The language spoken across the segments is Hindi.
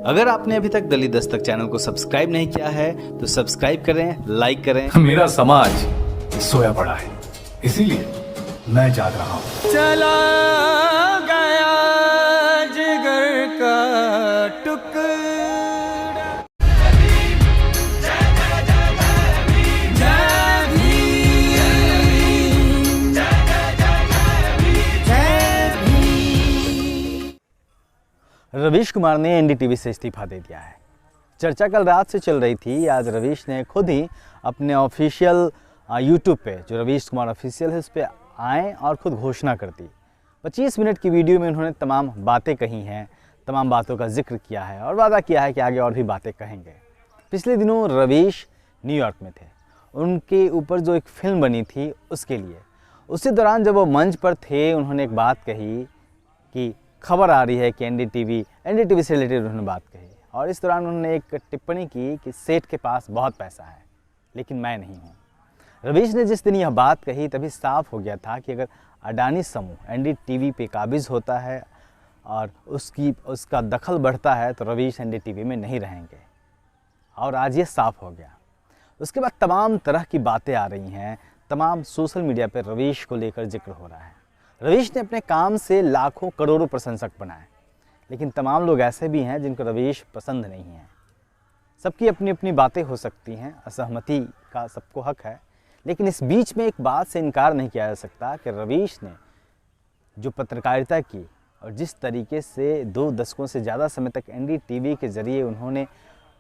अगर आपने अभी तक दलित दस्तक चैनल को सब्सक्राइब नहीं किया है तो सब्सक्राइब करें, लाइक करें। मेरा समाज सोया पड़ा है, इसीलिए मैं जाग रहा हूँ। चला गया जिगर का टुकड़ा। रवीश कुमार ने एनडीटीवी से इस्तीफा दे दिया है। चर्चा कल रात से चल रही थी। आज रवीश ने खुद ही अपने ऑफिशियल यूट्यूब पे, जो रवीश कुमार ऑफिशियल है, उस पर आए और ख़ुद घोषणा कर दी। 25 मिनट की वीडियो में उन्होंने तमाम बातें कही हैं, तमाम बातों का जिक्र किया है और वादा किया है कि आगे और भी बातें कहेंगे। पिछले दिनों रवीश न्यूयॉर्क में थे, उनके ऊपर जो एक फ़िल्म बनी थी उसके लिए। उसी दौरान जब वो मंच पर थे, उन्होंने एक बात कही कि खबर आ रही है कि एनडीटीवी से रिलेटेड उन्होंने बात कही और इस दौरान उन्होंने एक टिप्पणी की कि सेठ के पास बहुत पैसा है लेकिन मैं नहीं हूँ। रवीश ने जिस दिन यह बात कही तभी साफ हो गया था कि अगर अडानी समूह एनडीटीवी पे काबिज होता है और उसका दखल बढ़ता है तो रवीश एनडीटीवी में नहीं रहेंगे और आज ये साफ हो गया। उसके बाद तमाम तरह की बातें आ रही हैं, तमाम सोशल मीडिया पर रवीश को लेकर जिक्र हो रहा है। रवीश ने अपने काम से लाखों करोड़ों प्रशंसक बनाए, लेकिन तमाम लोग ऐसे भी हैं जिनको रवीश पसंद नहीं है। सबकी अपनी अपनी बातें हो सकती हैं, असहमति का सबको हक है, लेकिन इस बीच में एक बात से इनकार नहीं किया जा सकता कि रवीश ने जो पत्रकारिता की और जिस तरीके से 2 दशकों से ज़्यादा समय तक एनडीटीवी के ज़रिए उन्होंने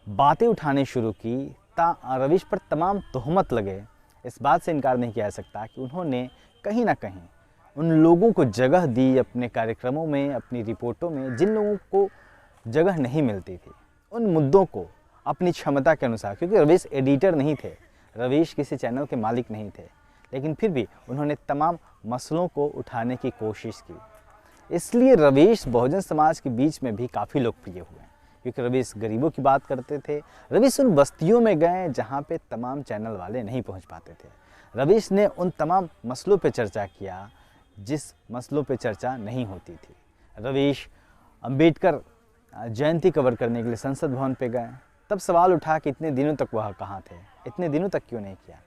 बातें उठाने शुरू की, रवीश पर तमाम तोहमत लगे, इस बात से इनकार नहीं किया जा सकता कि उन्होंने कहीं ना कहीं उन लोगों को जगह दी अपने कार्यक्रमों में, अपनी रिपोर्टों में, जिन लोगों को जगह नहीं मिलती थी। उन मुद्दों को अपनी क्षमता के अनुसार, क्योंकि रवीश एडिटर नहीं थे, रवीश किसी चैनल के मालिक नहीं थे, लेकिन फिर भी उन्होंने तमाम मसलों को उठाने की कोशिश की। इसलिए रवीश बहुजन समाज के बीच में भी काफ़ी लोकप्रिय हुए, क्योंकि रवीश गरीबों की बात करते थे। रवीश उन बस्तियों में गए जहाँ पे तमाम चैनल वाले नहीं पहुँच पाते थे। रवीश ने उन तमाम मसलों पर चर्चा किया जिस मसलों पे चर्चा नहीं होती थी। रवीश अंबेडकर जयंती कवर करने के लिए संसद भवन पे गए, तब सवाल उठा कि इतने दिनों तक वह कहाँ थे, इतने दिनों तक क्यों नहीं किया।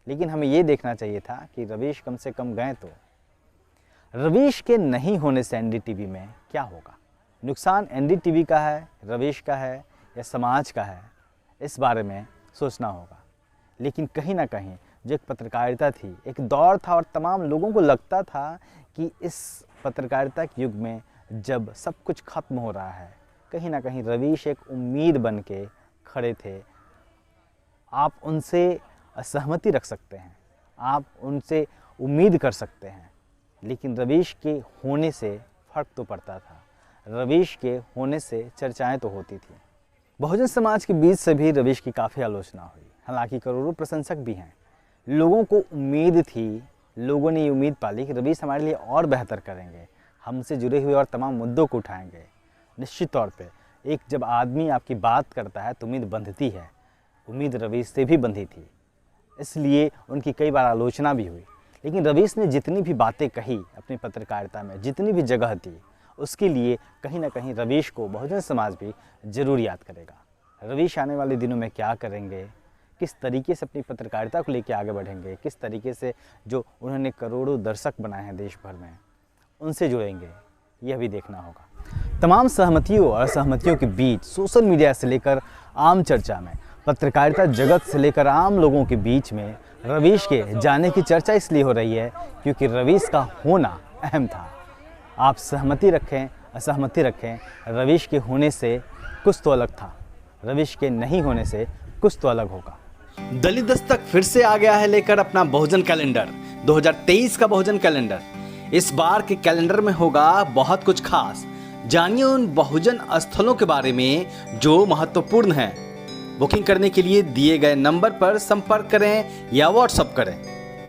लेकिन हमें ये देखना चाहिए था कि रवीश कम से कम गए तो रवीश के नहीं होने से एनडीटीवी में क्या होगा। नुकसान एनडीटीवी का है, रवीश का है या समाज का है, इस बारे में सोचना होगा। लेकिन कहीं ना कहीं जो एक पत्रकारिता थी, एक दौर था और तमाम लोगों को लगता था कि इस पत्रकारिता के युग में जब सब कुछ खत्म हो रहा है, कहीं ना कहीं रवीश एक उम्मीद बन के खड़े थे। आप उनसे असहमति रख सकते हैं, आप उनसे उम्मीद कर सकते हैं, लेकिन रवीश के होने से फ़र्क तो पड़ता था, रवीश के होने से चर्चाएं तो होती थी। बहुजन समाज के बीच से भी रवीश की काफ़ी आलोचना हुई, हालांकि करोड़ों प्रशंसक भी हैं। लोगों को उम्मीद थी, लोगों ने ये उम्मीद पाली कि रवीश हमारे लिए और बेहतर करेंगे, हमसे जुड़े हुए और तमाम मुद्दों को उठाएंगे। निश्चित तौर पे एक जब आदमी आपकी बात करता है तो उम्मीद बंधती है, उम्मीद रवीश से भी बंधी थी, इसलिए उनकी कई बार आलोचना भी हुई। लेकिन रवीश ने जितनी भी बातें कही अपनी पत्रकारिता में, जितनी भी जगह दी, उसके लिए कहीं ना कहीं रवीश को बहुजन समाज भी ज़रूर याद करेगा। रवीश आने वाले दिनों में क्या करेंगे, किस तरीके से अपनी पत्रकारिता को लेकर आगे बढ़ेंगे, किस तरीके से जो उन्होंने करोड़ों दर्शक बनाए हैं देश भर में, उनसे जुड़ेंगे, यह भी देखना होगा। तमाम सहमतियों और असहमतियों के बीच सोशल मीडिया से लेकर आम चर्चा में, पत्रकारिता जगत से लेकर आम लोगों के बीच में रवीश के जाने की चर्चा इसलिए हो रही है क्योंकि रवीश का होना अहम था। आप सहमति रखें, असहमति रखें, रवीश के होने से कुछ तो अलग था, रवीश के नहीं होने से कुछ तो अलग होगा। दलित दस्तक फिर से आ गया है लेकर अपना बहुजन कैलेंडर, 2023 का बहुजन कैलेंडर। इस बार के कैलेंडर में होगा बहुत कुछ खास। जानिए उन बहुजन स्थलों के बारे में जो महत्वपूर्ण हैं। बुकिंग करने के लिए दिए गए नंबर पर संपर्क करें या व्हाट्सएप करें।